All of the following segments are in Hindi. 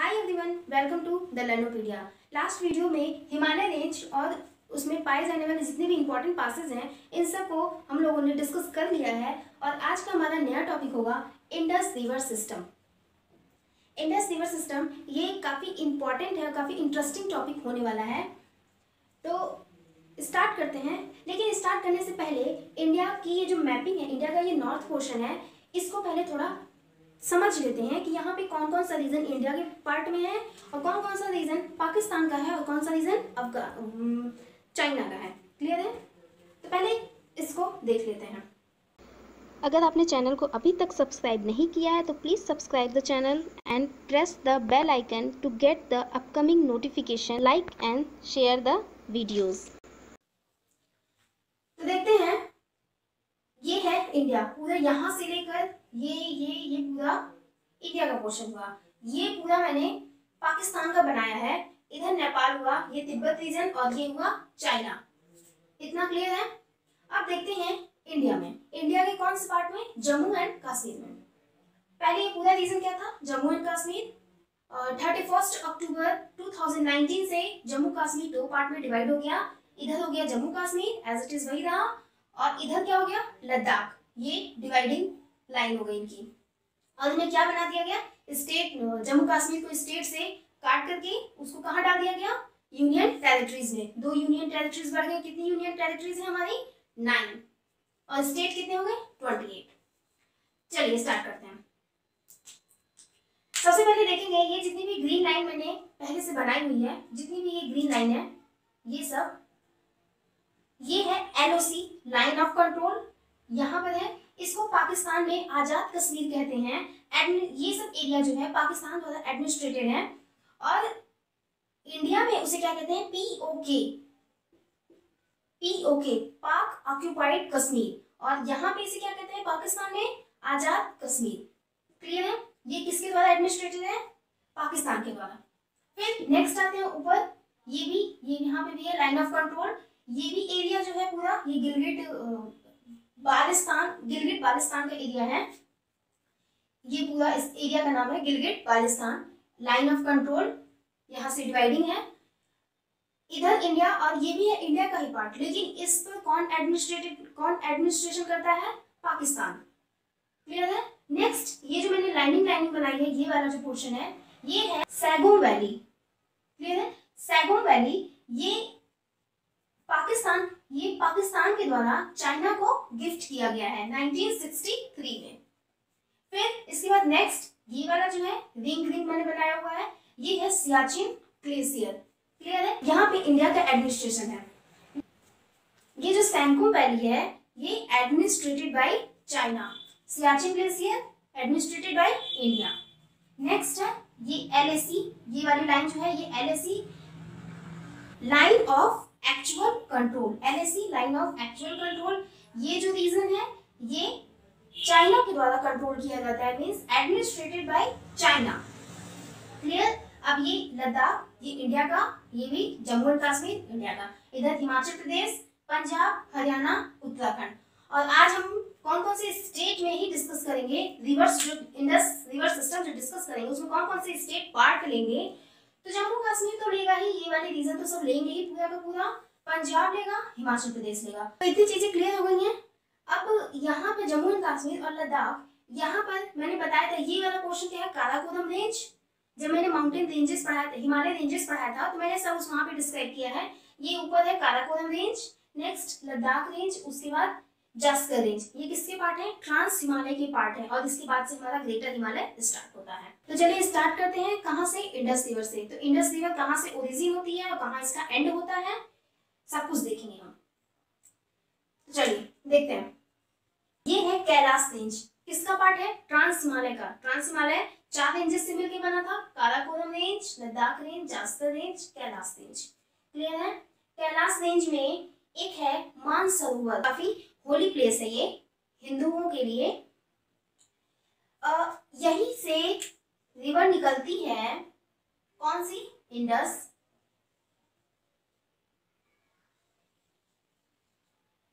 Hi everyone, welcome to the Learnopedia. Last video में हिमालय रेंज और उसमें पाए जाने वाले जितने भी इंपॉर्टेंट पासेज हैं इन सब को हम लोगों ने डिस्कस कर लिया है और आज का हमारा नया टॉपिक होगा Indus river system. Indus river system ये काफ़ी इंपॉर्टेंट है, काफ़ी इंटरेस्टिंग टॉपिक होने वाला है। तो स्टार्ट करते हैं, लेकिन स्टार्ट करने से पहले इंडिया की ये जो मैपिंग है, इंडिया का ये नॉर्थ पोर्शन है, इसको पहले थोड़ा समझ लेते हैं कि यहाँ पे कौन कौन सा रीजन इंडिया के पार्ट में है और कौन कौन सा रीजन पाकिस्तान का है और कौन सा रीजन चाइना का है। क्लियर है? तो पहले इसको देख लेते हैं। अगर आपने चैनल को अभी तक सब्सक्राइब नहीं किया है तो please subscribe the channel and press the bell icon to get the upcoming notification, like and share the videos. तो देखते हैं, ये है इंडिया, पूरा यहाँ से लेकर ये पूरा इंडिया का पोर्शन हुआ। ये पूरा मैंने पाकिस्तान का बनाया है। इधर नेपाल हुआ, ये तिब्बत रीजन और ये हुआ चाइना। इतना क्लियर है? अब देखते हैं इंडिया में, इंडिया के कौन से पार्ट में? जम्मू एंड कश्मीर में। पहले ये पूरा रीजन क्या था? जम्मू एंड कश्मीर। 31 अक्टूबर 2019 से जम्मू कश्मीर दो पार्ट में डिवाइड हो गया। इधर हो गया Jammu Kashmir as it is वही रहा, और इधर क्या हो गया? लद्दाख। ये डिवाइडिंग लाइन हो गई इनकी, और इन्हें क्या बना दिया गया? स्टेट। जम्मू कश्मीर को स्टेट से काट करके उसको कहाँ डाल दिया गया? यूनियन टेरिटरीज में। दो यूनियन टेरिटरीज बढ़ गए। कितनी यूनियन टेरिटरीज है हमारी? 9। और स्टेट कितने हो गए? 28। चलिए स्टार्ट करते हैं। सबसे पहले देखेंगे, ये जितनी भी ग्रीन लाइन मैंने पहले से बनाई हुई है, जितनी भी ये ग्रीन लाइन है, ये सब ये है LOC, लाइन ऑफ कंट्रोल। यहाँ पर है, इसको पाकिस्तान में आजाद कश्मीर कहते हैं। ये सब एरिया जो है पाकिस्तान द्वारा एडमिनिस्ट्रेटेड है, और इंडिया में उसे क्या कहते हैं? POK, पाक ऑक्यूपाइड कश्मीर। और यहाँ पे इसे क्या कहते हैं पाकिस्तान में? आजाद कश्मीर। क्लियर है? ये किसके द्वारा एडमिनिस्ट्रेटेड है? पाकिस्तान के द्वारा। फिर नेक्स्ट आते हैं ऊपर, ये यहाँ पे भी है लाइन ऑफ कंट्रोल। ये भी एरिया जो है पूरा, ये गिलगिट बाल्टिस्तान का एरिया है। ये पूरा इस एरिया का नाम है Gilgit Baltistan. Line of control यहाँ से डिवाइडिंग है। इधर इंडिया, और ये भी है इंडिया का ही पार्ट, लेकिन इस पर कौन एडमिनिस्ट्रेशन करता है? पाकिस्तान। क्लियर है? नेक्स्ट, ये जो मैंने लाइनिंग बनाई है, ये वाला जो पोर्शन है, ये है सैगोम वैली। क्लियर है? सैगोम वैली ये पाकिस्तान के द्वारा चाइना को गिफ्ट किया गया है 1963 में। फिर इसके बाद नेक्स्ट, ये वाला जो है रिंग मैंने बनाया हुआ है, ये है सियाचिन ग्लेशियर। क्लियर है? यहाँ पे इंडिया का एडमिनिस्ट्रेशन है। ये जो सैगोम वैली है, ये administrated by China. Siachen glacier administrated by India. Next है ये LAC, ये वाली लाइन जो है, ये LAC, line of actual control. LAC, line of actual control. ये जो रीजन है, ये चाइना के द्वारा कंट्रोल किया जाता है, means administrated by China. Clear? अब ये लद्दाख, ये इंडिया का, ये भी जम्मू एंड कश्मीर इंडिया का। इधर हिमाचल प्रदेश, पंजाब, हरियाणा, उत्तराखंड। और आज हम कौन कौन से स्टेट में ही डिस्कस करेंगे, इंडस रिवर सिस्टम जो डिस्कस करेंगे उसमें कौन कौन से स्टेट पार्ट लेंगे। तो जम्मू कश्मीर तो लेगा ही, ये वाले रीजन तो सब लेंगे ही पूरा का पूरा। पंजाब लेगा, हिमाचल प्रदेश लेगा। तो इतनी चीजें क्लियर हो गई हैं। अब यहाँ पे जम्मू एंड कश्मीर और लद्दाख, यहाँ पर मैंने बताया था ये वाला पोर्शन क्या है? काराकोरम रेंज। जब मैंने माउंटेन रेंजेस पढ़ाया था, हिमालय रेंजेस पढ़ाया था, तो मैंने सब उस वहां पे डिस्क्राइब किया है। ये ऊपर है Karakoram range, next Ladakh range, उसके बाद जास्कर रेंज। ये किसके पार्ट है? ट्रांस हिमालय के पार्ट है, और इसके बाद से हमारा ग्रेटर हिमालय स्टार्ट होता है। तो चलिए स्टार्ट करते हैं। कहाँ से? इंडस रिवर से। तो इंडस रिवर कहाँ से ओरिजिन होती है और कहाँ इसका एंड होता है, सब कुछ देखेंगे हम। तो चलिए देखते हैं। ये है कैलाश रेंज, किसका पार्ट है? ट्रांस हिमालय का। ट्रांस हिमालय 4 रेंजेस से मिलकर बना था, Karakoram range, Ladakh range, Zanskar range, Kailash range. Clear है? कैलाश रेंज में एक है मानसरोवर, काफी होली प्लेस है ये हिंदुओं के लिए। यहीं से रिवर निकलती है, कौन सी? इंडस।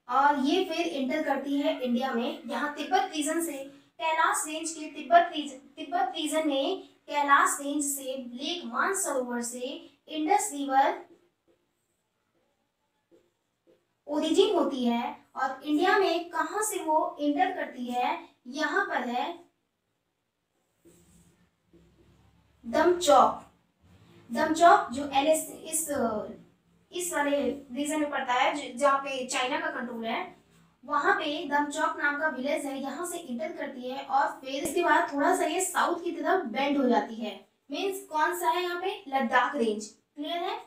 और ये फिर इंटर करती है इंडिया में। यहाँ तिब्बत रीजन से, कैलाश रेंज के तिब्बत रीजन में कैलाश रेंज से, लेक मानसरोवर से इंडस रिवर ओरिजिन होती है। और इंडिया में कहां से वो इंटर करती है, यहाँ पर है दमचौक। दमचौक जो इस वाले रीजन में पड़ता है जहाँ पे चाइना का कंट्रोल है, वहां पे दमचौक नाम का विलेज है, यहाँ से इंटर करती है और फिर इसके बाद थोड़ा सा ये साउथ की तरफ बेंड हो जाती है। मींस कौन सा है यहाँ पे, लद्दाख रेंज। क्लियर है।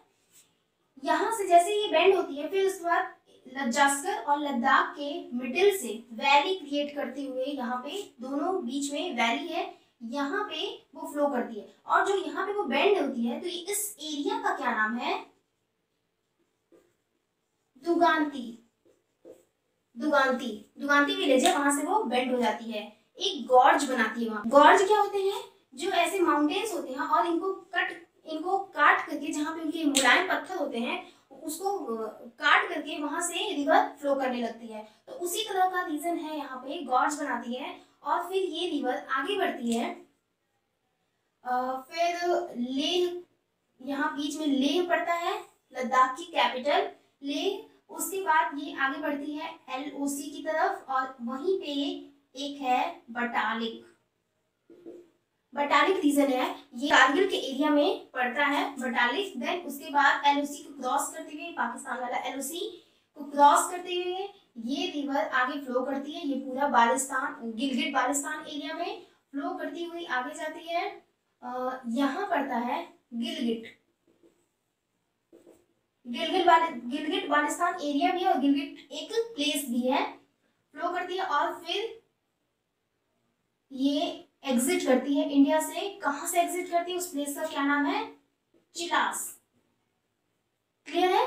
यहाँ से जैसे ये बेंड होती है, फिर उसके बाद लद्दाखर और लद्दाख के मिडिल से वैली क्रिएट करते हुए, यहाँ पे दोनों बीच में वैली है, यहाँ पे वो फ्लो करती है। और जो यहाँ पे वो बेंड होती है, तो इस एरिया का क्या नाम है, दुगांती। दुगांती दुगांती विलेज है, वहां से वो बेंड हो जाती है, एक गॉर्ज बनाती है। वहां गॉर्ज क्या होते हैं, जो ऐसे माउंटेन्स होते हैं और इनको काट करके, जहाँ पे उनके मुलायम पत्थर होते हैं, उसको काट करके वहां से रिवर फ्लो करने लगती है। तो उसी तरह का रीजन है, यहाँ पे गॉर्ज बनाती है और फिर ये रिवर आगे बढ़ती है। फिर लेह, यहाँ बीच में लेह पड़ता है, लद्दाख की कैपिटल लेह। उसके बाद ये आगे बढ़ती है LOC की तरफ और वहीं पे एक है बटालिक। बटालिक रीजन है, ये कारगिल के एरिया में पड़ता है बटालिक। देन उसके बाद LOC को क्रॉस करते हुए, पाकिस्तान वाला LOC को क्रॉस करते हुए ये रिवर आगे फ्लो करती है। ये पूरा बाल्टिस्तान, गिलगिट बाल्टिस्तान एरिया में फ्लो करती हुई आगे जाती है। यहाँ पड़ता है गिलगिट। गिलगिट बाल्टिस्तान एरिया भी है और गिलगिट एक प्लेस भी है, फ्लो करती है और फिर ये एग्जिट करती है इंडिया से। कहां से एग्जिट करती है, उस प्लेस का क्या नाम है, चिलास। क्लियर है,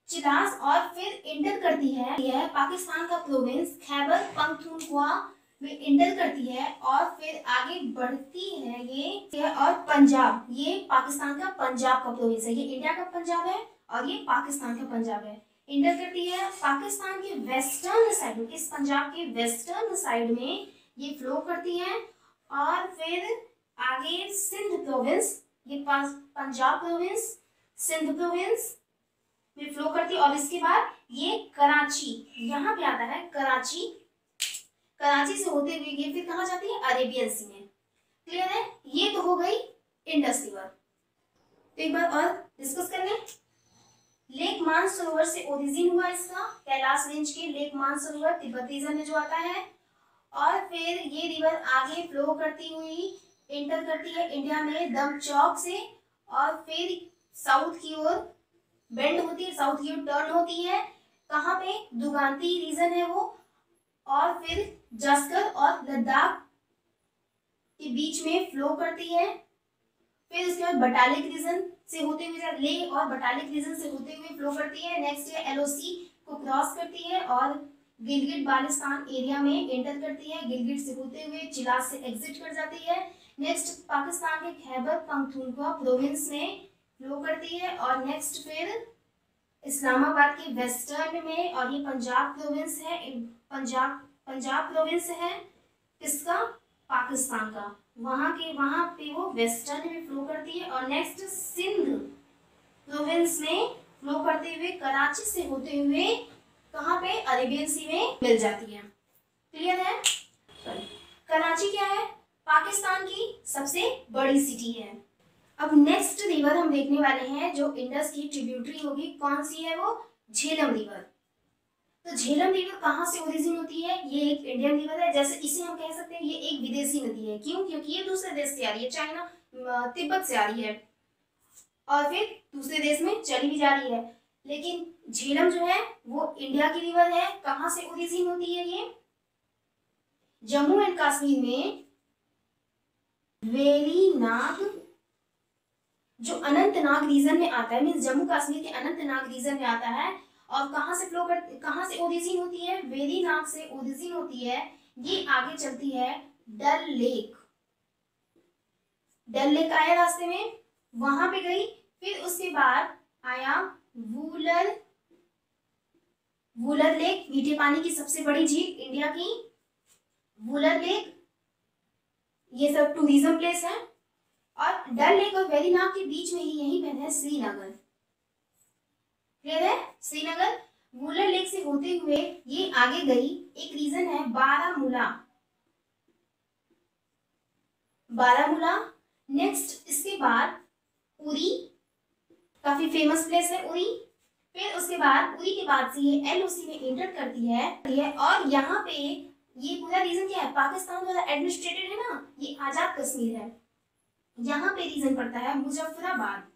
चिलास। और फिर इंटर करती है, यह पाकिस्तान का प्रोविंस खैबर पख्तूनख्वा में इंटर करती है और फिर आगे बढ़ती है ये और पंजाब, ये पाकिस्तान का पंजाब का प्रोविंस है, ये इंडिया का पंजाब है और ये पाकिस्तान का पंजाब है। इंटर करती है पाकिस्तान के वेस्टर्न साइड में, इस पंजाब के वेस्टर्न साइड में ये फ्लो करती है और फिर आगे सिंध प्रोविंस, ये पंजाब प्रोविंस, सिंध प्रोविंस में फ्लो करती है और इसके बाद ये कराची, यहाँ पे आता है कराची। कराची से होते हुए ये फिर कहाँ जाती है, अरेबियन सी में। क्लियर है, ये तो हो गई इंडस रिवर। तो एक बार और डिस्कस कर लें। लेक मानसरोवर से ओरिजिन हुआ इसका, कैलाश रेंज के लेक मानसरोवर तिब्बत रीजन में जो आता है। और फिर ये रिवर आगे फ्लो करती हुई इंटर करती है इंडिया में दमचौक से और फिर साउथ की ओर बेंड होती है, साउथ की ओर टर्न होती है। कहाँ पे, दुगांती रीजन है वो। और फिर जस्कर और लद्दाख के बीच में फ्लो करती है। फिर उसके बाद बटालिक रीजन से होते हुए, लेह और बटालिक रीजन से होते हुए फ्लो करती है। नेक्स्ट है LOC को क्रॉस करती है और गिलगिट बाल्टिस्तान एरिया में एंटर करती है। गिलगिट से होते हुए चिलास से एग्जिट कर जाती है। नेक्स्ट पाकिस्तान के खैबर पख्तूनख्वा प्रोविंस में फ्लो करती है और नेक्स्ट फिर इस्लामाबाद के वेस्टर्न में, और ये पंजाब प्रोविंस है, पंजाब प्रोविंस है किसका, पाकिस्तान का। वहां पे वो वेस्टर्न में फ्लो करती है और नेक्स्ट सिंध प्रोविंस में फ्लो करते हुए कराची से होते हुए कहाँ पे, अरेबियन सी में मिल जाती है। क्लियर है। कराची क्या है, पाकिस्तान की सबसे बड़ी सिटी है। अब नेक्स्ट रिवर हम देखने वाले हैं जो इंडस की ट्रिब्यूटरी होगी, कौन सी है वो, झेलम रिवर। तो झेलम रिवर कहाँ से ओरिजिन होती है, ये एक इंडियन रिवर है। जैसे इसे हम कह सकते हैं ये एक विदेशी नदी है, क्यों, क्योंकि ये दूसरे देश से आ रही है, चाइना तिब्बत से आ रही है और फिर दूसरे देश में चली भी जा रही है। लेकिन झेलम जो है वो इंडिया की रिवर है। कहाँ से ओरिजिन होती है ये, जम्मू एंड कश्मीर में वेरीनाग, जो अनंतनाग रीजन में आता है, मींस जम्मू कश्मीर के अनंतनाग रीजन में आता है। और कहाँ से ओरिजिन होती है, वेरीनाग से ओरिजिन होती है। ये आगे चलती है डल लेक, डल लेक आया रास्ते में, वहां पे गई। फिर उसके बाद आया वूलर लेक, मीठे पानी की सबसे बड़ी झील इंडिया की, वूलर लेक ये सब टूरिज्म प्लेस है। और डल लेक और वेरीनाग के बीच में ही यहीं पे है श्रीनगर। क्लियर है? श्रीनगर वुलर लेक से होते हुए ये आगे गई। एक रीजन है बारामूला। बारामूला। नेक्स्ट इसके बाद उरी, काफी फेमस प्लेस है उरी। फिर उसके बाद उरी के बाद से ये एलओसी में एंटर करती है और यहाँ पे ये पूरा रीजन क्या है, पाकिस्तान द्वारा एडमिनिस्ट्रेटेड है ना, ये आजाद कश्मीर है। यहाँ पे रीजन पड़ता है मुजफ्फराबाद।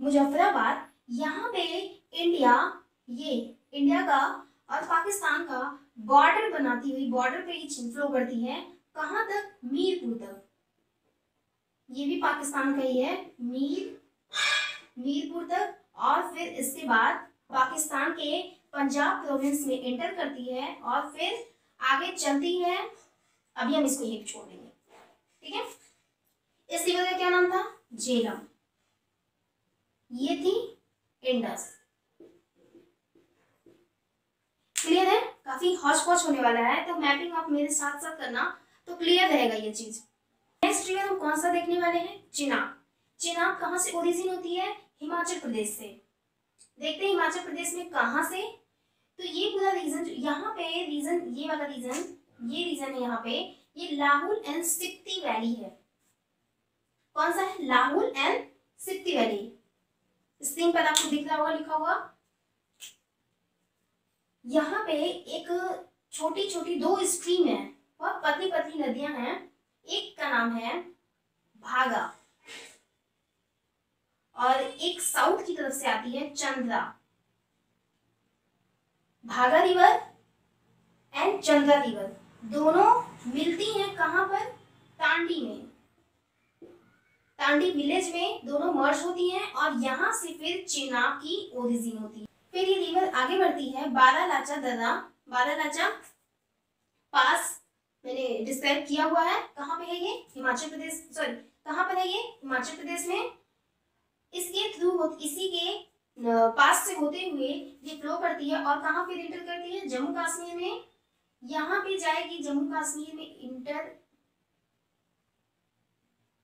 मुजफ्फराबाद यहाँ पे इंडिया का और पाकिस्तान का बॉर्डर बनाती हुई, बॉर्डर पे ही फ्लो करती है। कहाँ तक? मीरपुर तक। ये भी पाकिस्तान का ही है, मीरपुर तक। और फिर इसके बाद पाकिस्तान के पंजाब प्रोविंस में एंटर करती है और फिर आगे चलती है। अभी हम इसको यहीं छोड़ देंगे, ठीक है। इस रिवर का क्या नाम था? झेलम। ये थी इंडस। क्लियर है? काफी हौच पौच होने वाला है, तो मैपिंग आप मेरे साथ साथ करना तो क्लियर रहेगा ये चीज। नेक्स्ट रिवर हम कौन सा देखने वाले हैं? चिनाब। चिनाब कहाँ से ओरिजिन होती है? हिमाचल प्रदेश से। देखते हैं हिमाचल प्रदेश में कहाँ से। तो ये पूरा रीजन, यहाँ पे रीजन, ये वाला रीजन, ये रीजन है यहाँ पे, ये लाहुल एंड स्पीति वैली है। कौन सा है? Lahaul and Spiti valley. Screen पर आपको दिख रहा होगा लिखा हुआ। यहाँ पे एक छोटी छोटी दो स्ट्रीम है, बहुत पतली पतली नदियां हैं। एक का नाम है भागा और एक साउथ की तरफ से आती है चंद्रा। भागा रिवर एंड चंद्रा रिवर दोनों मिलती हैं कहाँ पर? टांडी में, टांडी विलेज में दोनों मर्ज होती हैं और यहाँ से फिर चिनाब की ओरिजिन होती है। फिर ये रिवर आगे बढ़ती है बारालाचा दर्रा। बारालाचा पास मैंने डिस्क्राइब किया हुआ है। कहाँ पे है ये? हिमाचल प्रदेश, सॉरी कहाँ पर है ये? हिमाचल प्रदेश में। इसके थ्रू, इसी के पास से होते हुए ये फ्लो करती है और कहाँ पे इंटर करती है? जम्मू कश्मीर में। यहाँ पे जाएगी जम्मू कश्मीर में इंटर,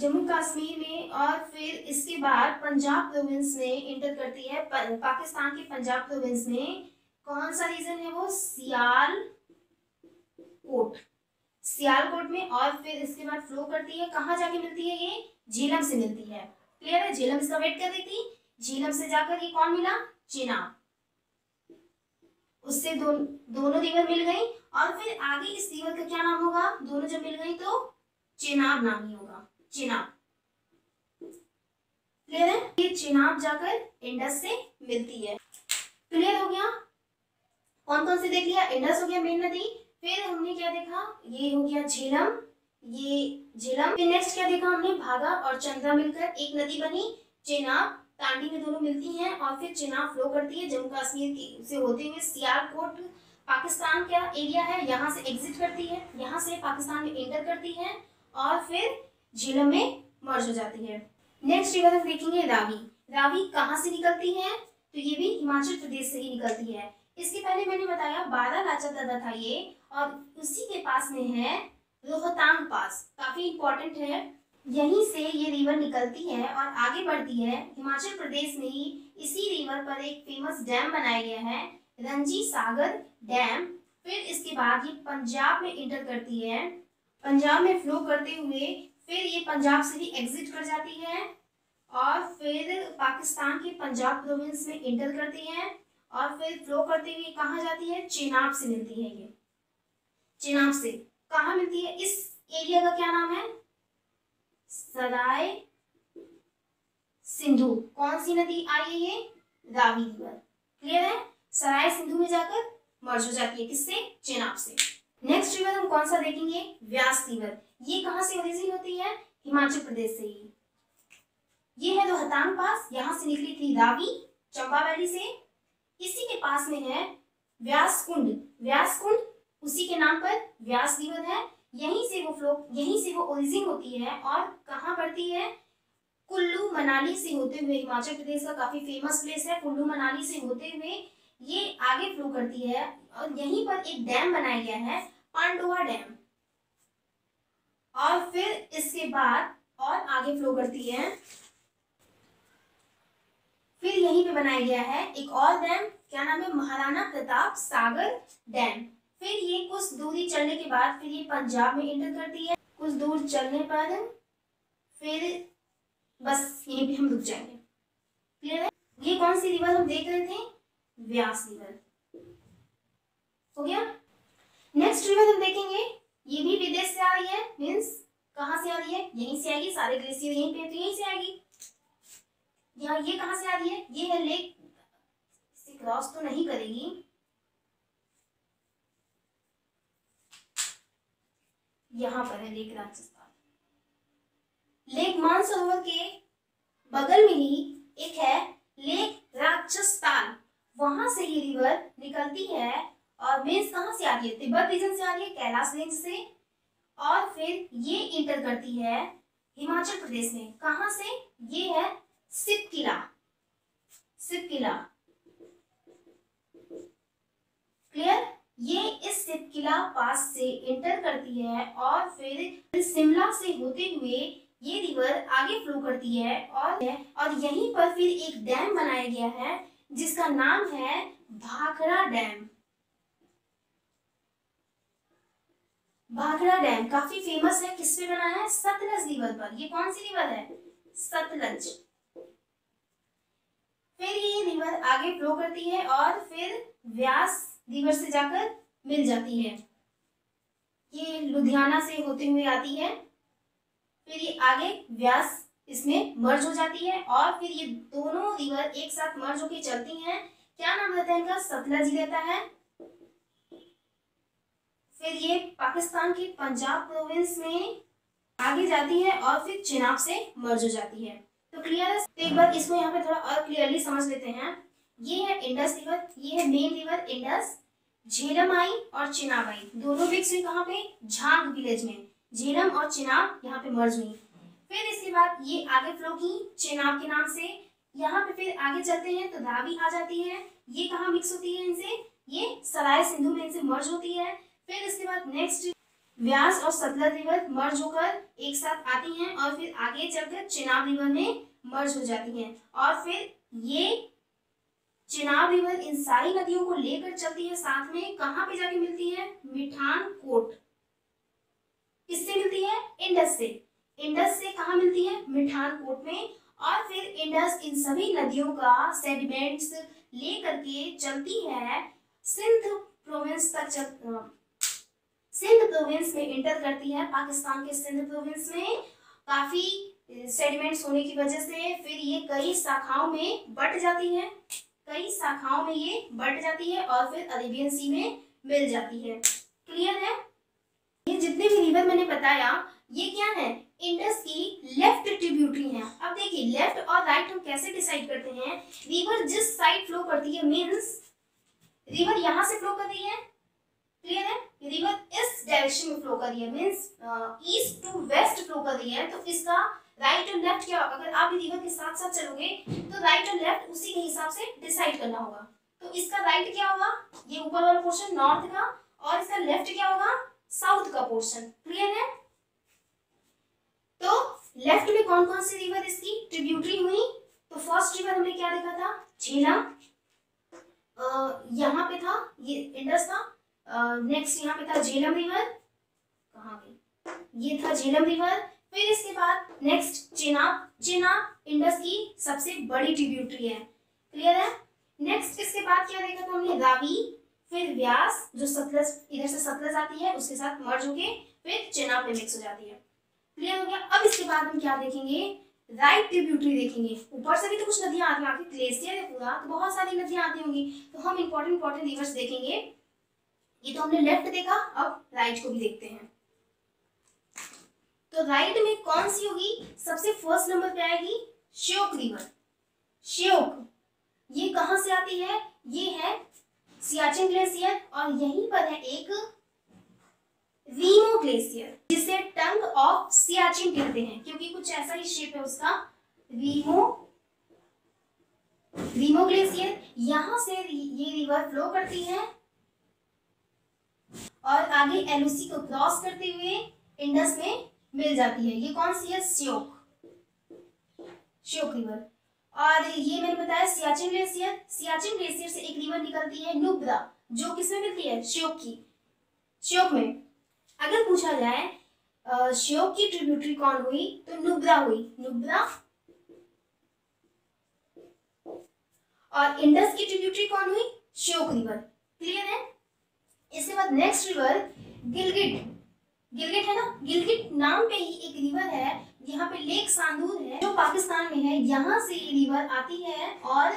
जम्मू कश्मीर में, और फिर इसके बाद पंजाब प्रोविंस में इंटर करती है। पाकिस्तान के पंजाब प्रोविंस में कौन सा रीजन है वो? सियालकोट, सियालकोट में। और फिर इसके बाद फ्लो करती है, कहाँ जाके मिलती है ये? झेलम से मिलती है। क्लियर है? झेलम इसका वेट कर रही थी। झेलम से जाकर ये कौन मिला? चिनाब। उससे दोनों रिवर मिल गई और फिर आगे इस रिवर का क्या नाम होगा? दोनों जब मिल गई तो चिनाब नाम ही होगा, चिनाब। क्लियर है? ये चिनाब जाकर इंडस से मिलती है। क्लियर हो गया? कौन कौन से देख लिया? इंडस हो गया मेन नदी। फिर हमने क्या देखा? ये हो गया झेलम, ये झेलम। फिर नेक्स्ट क्या देखा हमने? भागा और चंद्रा मिलकर एक नदी बनी चिनाब। टांडी में दोनों मिलती हैं और फिर चिनाब फ्लो करती है जम्मू कश्मीर से होते हुए। सियालकोट पाकिस्तान का एरिया है, यहाँ से एग्जिट करती है, यहाँ से पाकिस्तान में एंटर करती है और फिर झेलम में मर्ज हो जाती है। नेक्स्ट रिवर हम देखेंगे रावी। रावी कहाँ से निकलती है? तो ये भी हिमाचल प्रदेश से ही निकलती है। इसके पहले मैंने बताया बारालाचा दर्रा था ये, और उसी के पास में है रोहतांग पास, काफी इंपॉर्टेंट है। यहीं से ये रिवर निकलती है और आगे बढ़ती है। हिमाचल प्रदेश में ही इसी रिवर पर एक फेमस डैम बनाया गया है, रंजी सागर डैम। फिर इसके बाद ये पंजाब में इंटर करती है, पंजाब में फ्लो करते हुए फिर ये पंजाब से ही एग्जिट कर जाती है और फिर पाकिस्तान के पंजाब प्रोविंस में इंटर करती है और फिर फ्लो करते हुए कहाँ जाती है? चिनाब से मिलती है। ये चिनाब से कहाँ मिलती है? इस एरिया का क्या नाम है? सराय सिंधु। कौन सी नदी आई है ये? रावी रिवर। क्लियर है? सराय सिंधु में जाकर मर्ज हो जाती है, किससे? चिनाब से। नेक्स्ट रिवर हम कौन सा देखेंगे? व्यास रिवर। ये कहाँ से ओरिजिन होती है? हिमाचल प्रदेश से ही। ये है रोहतांग पास, यहाँ से निकली थी रावी चंबा वैली से। इसी के पास में है व्यास कुंड। व्यास कुंड उसी के नाम पर व्यास रिवर है। यहीं से वो ओरिजिन होती है और कहाँ पड़ती है? कुल्लू मनाली से होते हुए, हिमाचल प्रदेश का काफी फेमस प्लेस है। कुल्लू मनाली से होते हुए ये आगे फ्लो करती है और यहीं पर एक डैम बनाया गया है पांडुआ डैम। और फिर इसके बाद और आगे फ्लो करती है। फिर यहीं पे बनाया गया है एक और डैम, क्या नाम है, महाराणा प्रताप सागर डैम। फिर ये कुछ दूरी चलने के बाद फिर ये पंजाब में एंटर करती है। कुछ दूर चलने पर फिर बस यहीं पे हम रुक जाएंगे। क्लियर है? ये कौन सी रिवर हम देख रहे थे? व्यास रिवर। हो गया। नेक्स्ट रिवर हम देखेंगे, ये भी विदेश से आ रही है, मीन्स कहाँ से आ रही है? यहीं से आएगी, सारे ग्लेशियर यहीं पे, तो यहीं से आएगी। यहाँ ये कहाँ से आ रही है? ये है लेक, इसे क्रॉस तो नहीं करेगी, यहाँ पर है लेक राजस्थान। लेक मानसरोवर के बगल में ही एक है लेक राजस्थान, वहां से ये रिवर निकलती है और मीन्स कहाँ से आ रही है? तिब्बत रीजन से आ रही है, कैलाश रेंज से। और फिर ये इंटर करती है हिमाचल प्रदेश में। कहाँ से? ये है सिपकिला। सिपकिला, क्लियर? ये इस सिपकिला पास से इंटर करती है और फिर शिमला से होते हुए ये रिवर आगे फ्लो करती है और यहीं पर फिर एक डैम बनाया गया है जिसका नाम है भाखड़ा डैम। भाखड़ा डैम काफी फेमस है, किस पे बना है? सतलज रिवर पर। ये कौन सी रिवर है? सतलज। फिर ये रिवर आगे फ्लो करती है और फिर व्यास रिवर से जाकर मिल जाती है। ये लुधियाना से होते हुए आती है, फिर ये आगे व्यास इसमें मर्ज हो जाती है और फिर ये दोनों रिवर एक साथ मर्ज होकर चलती हैं। क्या नाम रहता है इनका? सतलज ही रहता है। फिर ये पाकिस्तान के पंजाब प्रोविंस में आगे जाती है और फिर चिनाब से मर्ज हो जाती है। तो क्लियर है? तो एक बार इसको यहाँ पे थोड़ा और क्लियरली समझ लेते हैं। ये है इंडस रिवर, ये है मेन रिवर इंडस। झेलम आई और चिनाब आई, दोनों मिक्स हुई कहाँ पे? झांग विलेज में। झेलम और चिनाब यहाँ पे मर्ज हुई। फिर इसके बाद ये आगे फ्लो की चिनाब के नाम से। यहाँ पे फिर आगे चलते हैं तो रावी आ जाती है। ये कहाँ मिक्स होती है इनसे? ये सराय सिंधु में इनसे मर्ज होती है। फिर इसके बाद नेक्स्ट व्यास और सतलज रिवर मर्ज होकर एक साथ आती हैं और फिर आगे चलकर चिनाब रिवर में मर्ज हो जाती हैं। और फिर ये चिनाब रिवर इन सारी नदियों को लेकर चलती है साथ में। कहाँ पे जाके मिलती है? मिठानकोट। किससे मिलती है? इंडस से। इंडस से कहाँ मिलती है? मिठानकोट में। और फिर इंडस इन सभी नदियों का सेडिमेंट्स लेकर के चलती है सिंध प्रोविंस तक। सिंध प्रोविंस में इंटर करती है, पाकिस्तान के सिंध प्रोविंस में। काफी सेडिमेंट्स होने की वजह से फिर ये कई शाखाओं में बट जाती है, कई शाखाओं में ये बढ़ जाती है और फिर अरेबियन सी में मिल जाती है। क्लियर है? ये जितने भी रिवर मैंने बताया ये क्या है? इंडस की लेफ्ट ट्रिब्यूटरी हैं। अब देखिए लेफ्ट और राइट हम कैसे डिसाइड करते हैं? रिवर जिस साइड फ्लो करती है, मीन्स रिवर यहाँ से फ्लो कर रही है, क्लियर है? रिवर इस डायरेक्शन में फ्लो कर रही है, means east to west flow कर रही है, तो इसका राइट और लेफ्ट क्या? अगर आप रिवर के साथ साथ चलोगे तो राइट और लेफ्ट उसी के हिसाब से डिसाइड करना होगा। तो इसका राइट क्या होगा? ये ऊपर वाला पोर्शन नॉर्थ का, और इसका लेफ्ट क्या होगा? साउथ का पोर्शन। क्लियर है? तो लेफ्ट में कौन कौन सी रिवर इसकी ट्रिब्यूटरी हुई? तो फर्स्ट रिवर हमने क्या देखा था? झेलम। यहाँ पे था ये इंडस था। नेक्स्ट यहाँ पे था झेलम रिवर। कहाँ गई? ये था झेलम रिवर। फिर इसके बाद नेक्स्ट चिनाब। चिनाब इंडस की सबसे बड़ी ट्रिब्यूटरी है। क्लियर है? नेक्स्ट इसके बाद क्या देखा था हमने? रावी। फिर व्यास जो सतलज, इधर से सतलज आती है उसके साथ मर्ज होके फिर चिनाब में मिक्स हो जाती है। क्लियर हो गया? अब इसके बाद हम क्या देखेंगे? राइट ट्रिब्यूटरी देखेंगे। ऊपर से भी तो कुछ नदियां आती हैं, ग्लेशियर है पूरा तो बहुत सारी नदियां आती होंगी, तो हम इंपॉर्टेंट रिवर्स देखेंगे। ये तो हमने लेफ्ट देखा, अब राइट को भी देखते हैं। तो राइट में कौन सी होगी? सबसे फर्स्ट नंबर पे आएगी श्योक रिवर। श्योक ये कहां से आती है? ये है सियाचिन ग्लेशियर और यहीं पर है एक रीमो ग्लेशियर जिसे टंग ऑफ सियाचिन कहते हैं, क्योंकि कुछ ऐसा ही शेप है उसका। रीमो ग्लेशियर, यहां से ये रिवर फ्लो करती है और आगे एलओसी को क्रॉस करते हुए इंडस में मिल जाती है। ये कौन सी है? श्योक रिवर। और ये मैंने बताया सियाचिन ग्लेशियर। सियाचिन ग्लेशियर से एक रिवर निकलती है नुब्रा, जो किसमें मिलती है? श्योक में। अगर पूछा जाए श्योक की ट्रिब्यूटरी कौन हुई, तो नुब्रा हुई, नुब्रा। और इंडस की ट्रिब्यूटरी कौन हुई? श्योक रिवर। क्लियर है? इसके बाद नेक्स्ट रिवर गिलगिट है ना। गिलगिट नाम पे ही एक रिवर है, यहाँ पे लेक सांदूर है जो पाकिस्तान में है। यहाँ से ये रिवर आती है और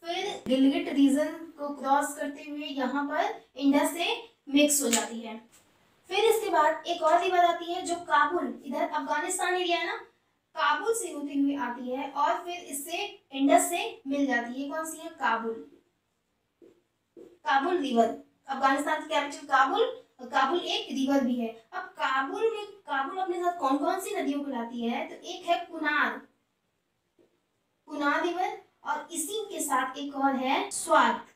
फिर गिलगिट रीजन को क्रॉस करते हुए यहाँ पर इंडस से मिक्स हो जाती है। फिर इसके बाद एक और रिवर आती है जो काबुल, इधर अफगानिस्तान एरिया है ना, काबुल से होती हुई आती है और फिर इससे इंडस से मिल जाती है। कौन सी है? काबुल रिवर। अफगानिस्तान की कैपिटल काबुल, और काबुल एक रिवर भी है। अब काबुल अपने साथ कौन कौन सी नदियों को लाती है, तो एक है कुनार रिवर, और इसी के साथ एक और है स्वात।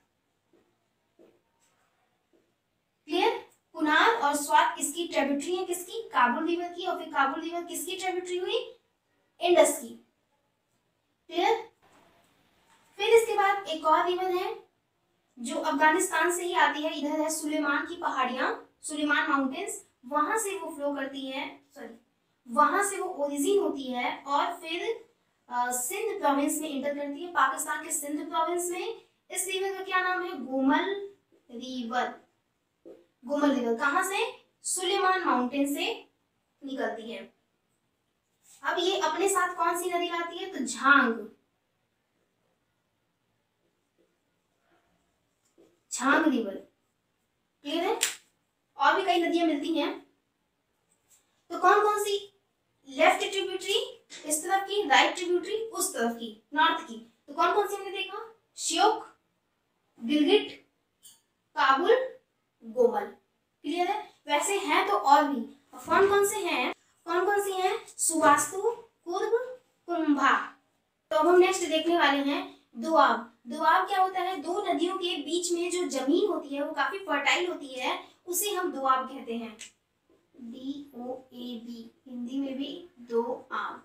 क्लियर? कुनार और स्वात इसकी ट्रिब्यूटरी है किसकी? काबुल रिवर की। और फिर काबुल रिवर किसकी ट्रिब्यूटरी हुई? इंडस की। क्लियर? फिर इसके बाद एक और रिवर है जो अफगानिस्तान से ही आती है, इधर है सुलेमान की पहाड़ियां, सुलेमान माउंटेन्स, वहां से वो फ्लो करती है, वहां से वो ओरिजिन होती है और फिर सिंध प्रोविंस में इंटर करती है, पाकिस्तान के सिंध प्रोविंस में। इस रिवर का क्या नाम है? गोमल रिवर। कहां से? सुलेमान माउंटेन से निकलती है। अब ये अपने साथ कौन सी नदी लाती है? तो झांग रिवर। क्लियर है? और भी कई नदियां मिलती हैं। तो कौन कौन सी? लेफ्ट ट्रिब्यूटरी इस तरफ की, राइट ट्रिब्यूटरी उस तरफ की, नॉर्थ की। तो कौन कौन सी हमने देखा? श्योक, गिलगिट, काबुल, गोमल। क्लियर है? वैसे हैं तो और भी। कौन कौन से हैं? सुवास्तु, कुर्ब, कुंभा। तो अब हम नेक्स्ट देखने वाले हैं दोआब। दोआब क्या होता है? दो नदियों के बीच में जो जमीन होती है वो काफी फर्टाइल होती है, उसे हम दोआब कहते हैं। DOAB, हिंदी में भी दोआब।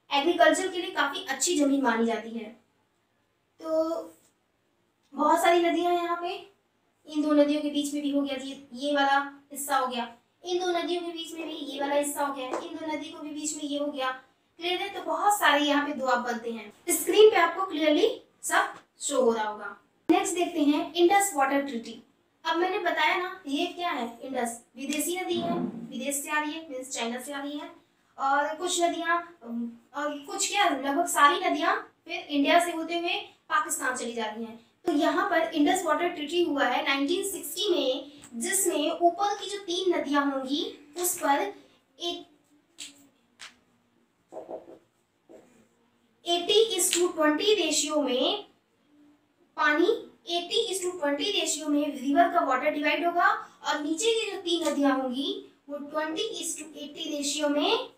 एग्रीकल्चर के लिए काफी अच्छी जमीन मानी जाती है। तो बहुत सारी नदियां हैं यहाँ पे। इन दो नदियों के बीच में भी हो गया ये वाला हिस्सा हो गया, इन दो नदियों के बीच में भी ये वाला हिस्सा हो गया, इन दो नदी को भी बीच में ये हो गया। क्लियर है? तो बहुत सारे यहाँ पे दोआब बनते हैं। स्क्रीन पे आपको क्लियरली सब शो हो रहा होगा। नेक्स्ट देखते हैं इंडस वाटर ट्रीटी। अब मैंने बताया ना, ये क्या है? इंडस विदेशी नदी है, विदेश से आ रही है, मीन्स चाइना से आ रही है। और कुछ नदियां और कुछ क्या, लगभग सारी नदियां फिर इंडिया से होते हुए पाकिस्तान चली जाती हैं। तो यहाँ पर इंडस वाटर ट्रीटी हुआ है 1960 में, जिसमें ऊपर की जो 3 नदियां होंगी उस पर 80:20 रेशियो में पानी, 80:20 रेशियो में रिवर का वाटर डिवाइड होगा, और नीचे की जो 3 नदियां होंगी वो 20:80 रेशियो में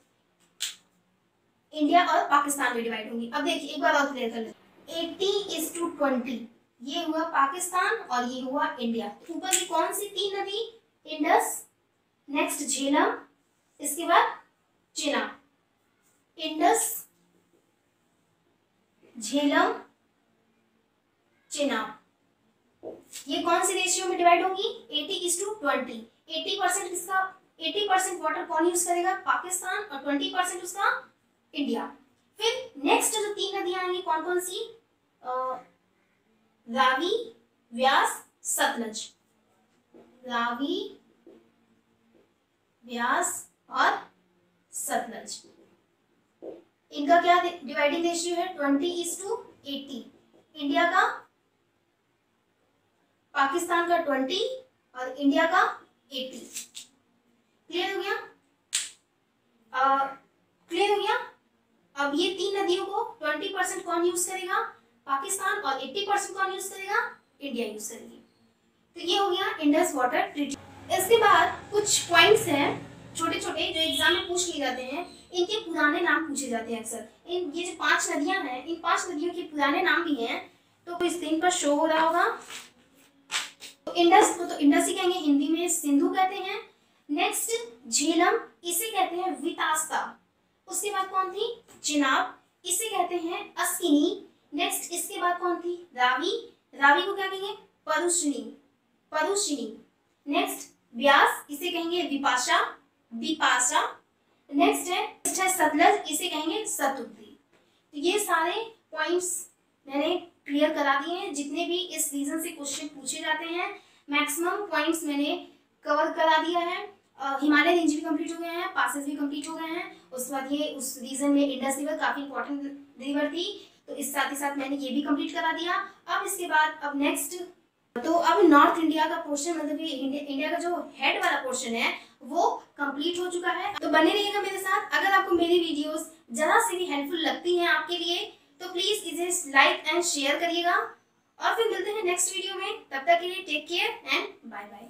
इंडिया और पाकिस्तान में डिवाइड होंगी। अब देखिए एक बार और क्लियर कर लेते हैं। 80:20 ये हुआ पाकिस्तान और ये हुआ इंडिया। तो ऊपर की कौन सी 3 नदी? इंडस, नेक्स्ट झेलम, इसके बाद चेनाब। इंडस, झेलम, चेनाब, ये कौन सी रेशियो में डिवाइड होगी? 80:20। 80% किसका? 80% वाटर कौन यूज करेगा? पाकिस्तान, और 20% उसका इंडिया। फिर नेक्स्ट जो 3 नदियां आएंगी कौन कौन सी? रावी, व्यास, सतलज। रावी, व्यास और सतलज। इनका क्या डिवाइडिंग रेशियो है? 20:80। इंडिया का, पाकिस्तान का 20 और इंडिया का 80। क्लियर हो गया? क्लियर हो गया? अब ये 3 नदियों को 20% कौन यूज करेगा? पाकिस्तान, और 80% कौन यूज करेगा? इंडिया यूज करेगी। तो ये हो गया इंडस वाटर ट्रीटी। इसके बाद कुछ पॉइंट्स हैं छोटे छोटे जो एग्जाम में पूछ लिए जाते हैं, इनके पुराने नाम पूछे जाते हैं अक्सर। ये जो 5 नदियां हैं, इन 5 नदियों के पुराने नाम भी हैं, तो स्क्रीन पर शो हो रहा होगा। तो तो इंडस को तो इंडस ही कहेंगे, हिंदी में सिंधु कहते हैं। नेक्स्ट झेलम, इसे कहते हैं वितास्ता। उसके बाद कौन थी? चिनाब, इसे कहते हैं अस्किनी। नेक्स्ट इसके बाद कौन थी? रावी, रावी को क्या कहेंगे? परुषिणी, परुषिणी। नेक्स्ट व्यास, इसे कहेंगे विपाशा, विपाशा। नेक्स्ट है सतलज, इसे कहेंगे सतुद्री। तो ये सारे पॉइंट्स मैंने क्लियर करा दिए हैं। जितने भी इस रीजन से क्वेश्चन पूछे जाते हैं मैक्सिमम पॉइंट्स मैंने कवर करा दिया है। हिमालय रेंज भी कंप्लीट हो गए हैं, पासेस भी कंप्लीट हो गए हैं। उसके बाद ये उस रीजन में इंडस रिवर काफी इंपॉर्टेंट रिवर थी, तो इस साथ ही साथ मैंने ये भी कंप्लीट करा दिया। अब इसके बाद अब नेक्स्ट, तो अब नॉर्थ इंडिया का पोर्शन, मतलब ये इंडिया का जो हेड वाला पोर्शन है वो कंप्लीट हो चुका है। तो बने रहिएगा मेरे साथ। अगर आपको मेरी वीडियोस जरा से भी हेल्पफुल लगती हैं आपके लिए तो प्लीज इसे लाइक एंड शेयर करिएगा। और फिर मिलते हैं नेक्स्ट वीडियो में। तब तक के लिए take care and bye bye.